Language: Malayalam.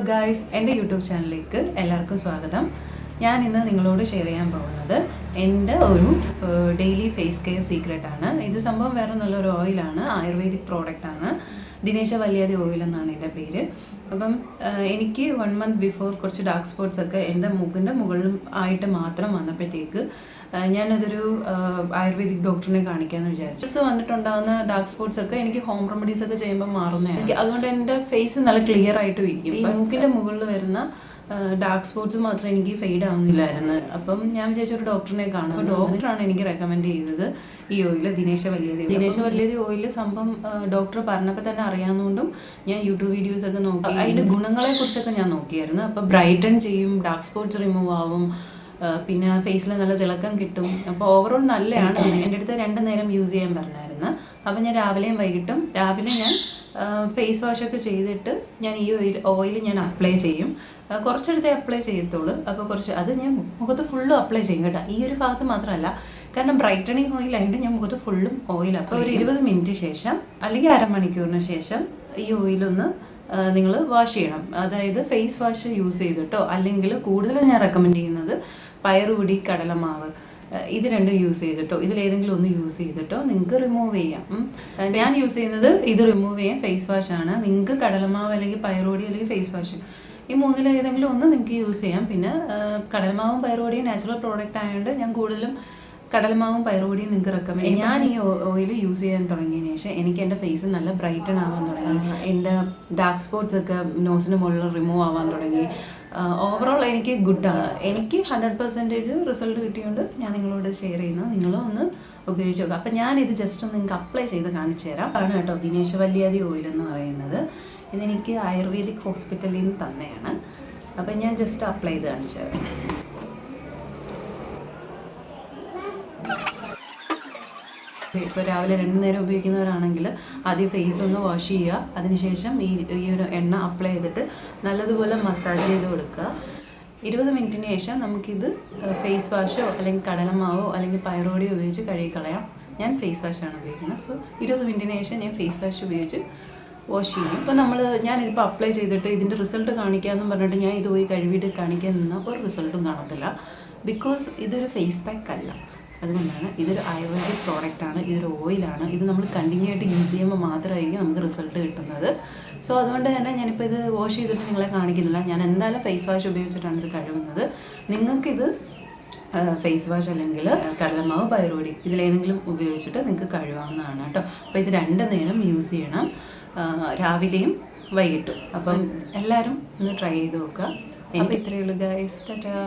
ഗായ്സ്, എൻ്റെ യൂട്യൂബ് ചാനലിലേക്ക് എല്ലാവർക്കും സ്വാഗതം. ഞാൻ ഇന്ന് നിങ്ങളോട് ഷെയർ ചെയ്യാൻ പോകുന്നത് എൻ്റെ ഒരു ഡെയിലി ഫേസ് കെയർ സീക്രട്ടാണ്. ഇത് സംഭവം വേറെ നല്ലൊരു ഓയിലാണ്, ആയുർവേദിക് പ്രോഡക്റ്റാണ്. ദിനേശ വല്യാതി ഓയിൽ എന്നാണ് എൻ്റെ പേര്. അപ്പം എനിക്ക് 1 month ബിഫോർ കുറച്ച് ഡാർക്ക് സ്പോട്ട്സ് ഒക്കെ എൻ്റെ മൂക്കിൻ്റെ മുകളിലും ആയിട്ട് മാത്രം വന്നപ്പോഴത്തേക്ക് ഞാനതൊരു ആയുർവേദിക് ഡോക്ടറിനെ കാണിക്കാമെന്ന് വിചാരിച്ചു. വന്നിട്ടുണ്ടാകുന്ന ഡാർക്ക് സ്പോട്ട്സ് ഒക്കെ എനിക്ക് ഹോം റെമഡീസ് ഒക്കെ ചെയ്യുമ്പോൾ മാറുന്നതാണ്. അതുകൊണ്ട് എൻ്റെ ഫേസ് നല്ല ക്ലിയർ ആയിട്ട് ഇരിക്കും. ഈ മൂക്കിൻ്റെ മുകളിൽ വരുന്ന ഡാർക്ക് സ്പോട്ട്സ് മാത്രം എനിക്ക് ഫെയ്ഡ് ആവുന്നില്ലായിരുന്നു. അപ്പം ഞാൻ വിചാരിച്ചൊരു ഡോക്ടറിനെ കാണും. അപ്പോൾ ഡോക്ടറാണ് എനിക്ക് റെക്കമെൻഡ് ചെയ്തത് ഈ ഓയിൽ, ദിനേശ വല്യാതി ഓയിൽ. സംഭവം ഡോക്ടർ പറഞ്ഞപ്പോൾ തന്നെ അറിയാവുന്നതുകൊണ്ടും ഞാൻ യൂട്യൂബ് വീഡിയോസ് ഒക്കെ നോക്കി അതിൻ്റെ ഗുണങ്ങളെ കുറിച്ചൊക്കെ ഞാൻ നോക്കിയായിരുന്നു. അപ്പോൾ ബ്രൈറ്റൺ ചെയ്യും, ഡാർക്ക് സ്പോട്ട്സ് റിമൂവ് ആവും, പിന്നെ ഫേസിൽ നല്ല തിളക്കം കിട്ടും. അപ്പോൾ ഓവറോൾ നല്ലതാണ്. എൻ്റെ അടുത്ത് 2 നേരം യൂസ് ചെയ്യാൻ പറഞ്ഞായിരുന്നു. അപ്പോൾ ഞാൻ രാവിലെയും വൈകിട്ടും, രാവിലെ ഞാൻ ഫേസ് വാഷൊക്കെ ചെയ്തിട്ട് ഞാൻ ഈ ഓയിൽ ഞാൻ അപ്ലൈ ചെയ്യും. കുറച്ചെടുത്തേ അപ്ലൈ ചെയ്യത്തുള്ളൂ. അപ്പോൾ അത് ഞാൻ മുഖത്ത് ഫുള്ളും അപ്ലൈ ചെയ്യും കേട്ടോ. ഈ ഒരു ഭാഗത്ത് മാത്രമല്ല, കാരണം ബ്രൈറ്റണിങ് ഓയിലായിട്ട് ഞാൻ മുഖത്ത് ഫുള്ളും ഓയിൽ. അപ്പോൾ ഒരു 20 മിനിറ്റ് ശേഷം അല്ലെങ്കിൽ അരമണിക്കൂറിന് ശേഷം ഈ ഓയിലൊന്ന് നിങ്ങൾ വാഷ് ചെയ്യണം. അതായത് ഫേസ് വാഷ് യൂസ് ചെയ്തിട്ടോ, അല്ലെങ്കിൽ കൂടുതലും ഞാൻ റെക്കമെൻഡ് ചെയ്യുന്നത് പയറുപൊടി, കടലമാവ്, ഇത് രണ്ടും യൂസ് ചെയ്തിട്ടോ, ഇതിലേതെങ്കിലും ഒന്ന് യൂസ് ചെയ്തിട്ടോ നിങ്ങൾക്ക് റിമൂവ് ചെയ്യാം. ഞാൻ യൂസ് ചെയ്യുന്നത് ഇത് റിമൂവ് ചെയ്യാൻ ഫേസ് വാഷാണ്. നിങ്ങൾക്ക് കടലമാവ് അല്ലെങ്കിൽ പയറുപൊടി അല്ലെങ്കിൽ ഫേസ് വാഷ്, ഈ മൂന്നിലേതെങ്കിലും ഒന്ന് നിങ്ങൾക്ക് യൂസ് ചെയ്യാം. പിന്നെ കടലമാവും പയറുപൊടിയും നാച്ചുറൽ പ്രോഡക്റ്റ് ആയതുകൊണ്ട് ഞാൻ കൂടുതലും കടലമാവും പയറുപൊടിയും നിങ്ങൾക്ക് റെക്കമെൻഡ് ചെയ്യും. ഞാൻ ഈ ഓയിൽ യൂസ് ചെയ്യാൻ തുടങ്ങിയതിന് ശേഷം എനിക്ക് എൻ്റെ ഫേസ് നല്ല ബ്രൈറ്റൺ ആവാൻ തുടങ്ങി. എൻ്റെ ഡാർക്ക് സ്പോട്ട്സ് ഒക്കെ നോസിന് മുകളിൽ റിമൂവ് ആവാൻ തുടങ്ങി. ഓവറോൾ എനിക്ക് ഗുഡാണ്. എനിക്ക് 100% റിസൾട്ട് കിട്ടിയോണ്ട് ഞാൻ നിങ്ങളോട് ഷെയർ ചെയ്യുന്നു. നിങ്ങളും ഒന്ന് ഉപയോഗിച്ച് നോക്കുക. അപ്പം ഞാനിത് ജസ്റ്റ് ഒന്ന് നിങ്ങൾക്ക് അപ്ലൈ ചെയ്ത് കാണിച്ചു തരാം. ആണ് കേട്ടോ ദിനേശ വല്യാതി ഓയിൽ എന്ന് പറയുന്നത്. ഇതെനിക്ക് ആയുർവേദിക് ഹോസ്പിറ്റലിൽ നിന്ന് തന്നെയാണ്. അപ്പം ഞാൻ ജസ്റ്റ് അപ്ലൈ ചെയ്ത് കാണിച്ചു തരാം. ഇപ്പോൾ രാവിലെ 2 നേരം ഉപയോഗിക്കുന്നവരാണെങ്കിൽ ആദ്യം ഫേസ് ഒന്ന് വാഷ് ചെയ്യുക. അതിനുശേഷം ഈ ഒരു എണ്ണ അപ്ലൈ ചെയ്തിട്ട് നല്ലതുപോലെ മസാജ് ചെയ്ത് കൊടുക്കുക. 20 മിനിറ്റിന് ശേഷം നമുക്കിത് ഫേസ് വാഷോ അല്ലെങ്കിൽ കടലമാവോ അല്ലെങ്കിൽ പയറുപൊടിയോ ഉപയോഗിച്ച് കഴുകിക്കളയാം. ഞാൻ ഫേസ് വാഷാണ് ഉപയോഗിക്കുന്നത്. സോ 20 മിനിറ്റിന് ശേഷം ഞാൻ ഫേസ് വാഷ് ഉപയോഗിച്ച് വാഷ് ചെയ്യും. ഇപ്പോൾ ഞാനിതിപ്പോൾ അപ്ലൈ ചെയ്തിട്ട് ഇതിൻ്റെ റിസൾട്ട് കാണിക്കാമെന്ന് പറഞ്ഞിട്ട് ഞാൻ ഇത് പോയി കഴുകിയിട്ട് കാണിക്കാൻ നിന്നാൽ ഒരു റിസൾട്ടും കാണത്തില്ല. ബിക്കോസ് ഇതൊരു ഫേസ് പാക്ക് അല്ല. അതുകൊണ്ടാണ് ഇതൊരു ആയുർവേദിക് പ്രോഡക്റ്റാണ്, ഇതൊരു ഓയിലാണ്. ഇത് നമ്മൾ കണ്ടിന്യൂ ആയിട്ട് യൂസ് ചെയ്യുമ്പോൾ മാത്രമായിരിക്കും നമുക്ക് റിസൾട്ട് കിട്ടുന്നത്. സോ അതുകൊണ്ട് തന്നെ ഞാനിപ്പോൾ ഇത് വാഷ് ചെയ്തിട്ട് നിങ്ങളെ കാണിക്കുന്നില്ല. ഞാൻ എന്തായാലും ഫേസ് വാഷ് ഉപയോഗിച്ചിട്ടാണ് ഇത് കഴുകുന്നത്. നിങ്ങൾക്കിത് ഫേസ് വാഷ് അല്ലെങ്കിൽ കടലമാവ്, പയറുപൊടി ഇതിലേതെങ്കിലും ഉപയോഗിച്ചിട്ട് നിങ്ങൾക്ക് കഴുകാവുന്നതാണ് കേട്ടോ. അപ്പോൾ ഇത് 2 നേരം യൂസ് ചെയ്യണം, രാവിലെയും വൈകിട്ടും. അപ്പം എല്ലാവരും ഒന്ന് ട്രൈ ചെയ്ത് നോക്കുക. എനിക്ക് ഇത്രയേ ഉള്ളൂ ഗൈസ്. ടാറ്റാ.